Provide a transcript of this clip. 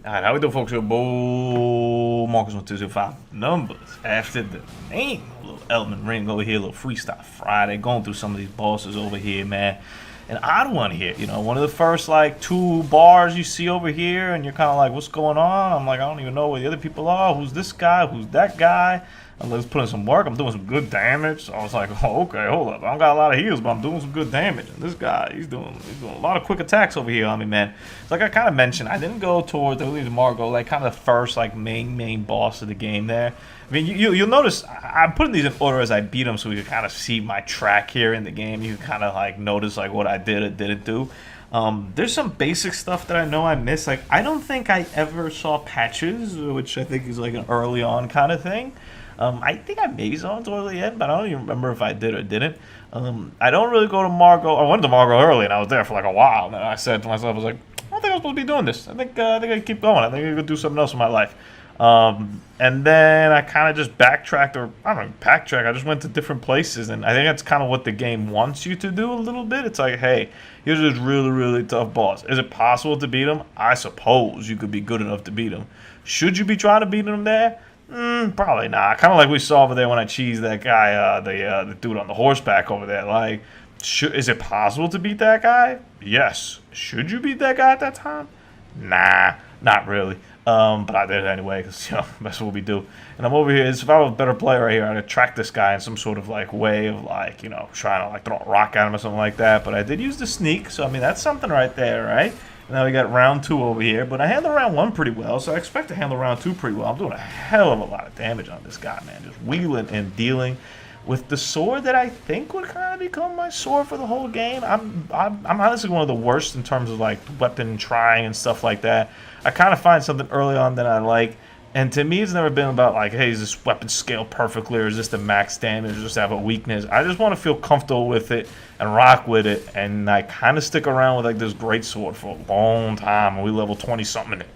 Alright, how we doing, folks? Here, Bo Marcus 1205 numbers after the name. A little Elden ring over here, a little freestyle Friday, going through some of these bosses over here, man. An odd one here, you know, one of the first like two bars you see over here, and you're kind of like, what's going on? I'm like, I don't even know where the other people are. Who's this guy? Who's that guy? I'm like, let's put in some work. I'm doing some good damage. So I was like, oh, okay, hold up. I don't got a lot of heals, but I'm doing some good damage. And this guy, he's doing a lot of quick attacks over here on me, man. It's like I kind of mentioned, I didn't go towards, I believe it's Margot, like kind of the first like main boss of the game there. I mean, you'll notice I'm putting these in order as I beat them, so we can kind of see my track here in the game. You can kind of like notice like what I did or didn't do. There's some basic stuff that I know I missed. Like I don't think I ever saw patches, which I think is like an early on kind of thing. I think I maybe saw it towards the end, but I don't even remember if I did or didn't. I don't really go to Margot. I went to Margot early, and I was there for like a while. And then I said to myself, I was like, I don't think I'm supposed to be doing this. I think I can keep going. I think I could do something else with my life. And then I kind of just backtracked, or I don't know, backtrack. I just went to different places, and I think that's kind of what the game wants you to do a little bit. It's like, hey, here's this really tough boss. Is it possible to beat him? I suppose you could be good enough to beat him. Should you be trying to beat him there? Probably not. Kind of like we saw over there when I cheesed that guy, the dude on the horseback over there. Like, is it possible to beat that guy? Yes. Should you beat that guy at that time? Nah, not really. But I did it anyway, because, you know, that's what we do. And I'm over here, if I was a better player right here, I'd attract this guy in some sort of, like, way of, like, you know, trying to, like, throw a rock at him or something like that. But I did use the sneak, so, I mean, that's something right there, right? Now we got round 2 over here, but I handled round 1 pretty well, so I expect to handle round 2 pretty well. I'm doing a hell of a lot of damage on this guy, man. Just wheeling and dealing with the sword that I think would kind of become my sword for the whole game. I'm honestly one of the worst in terms of like weapon trying and stuff like that. I kind of find something early on that I like, and to me it's never been about like, hey, is this weapon scale perfectly, or is this the max damage, or just have a weakness. I just want to feel comfortable with it and rock with it, and I kind of stick around with like this great sword for a long time, and we level 20 something in it.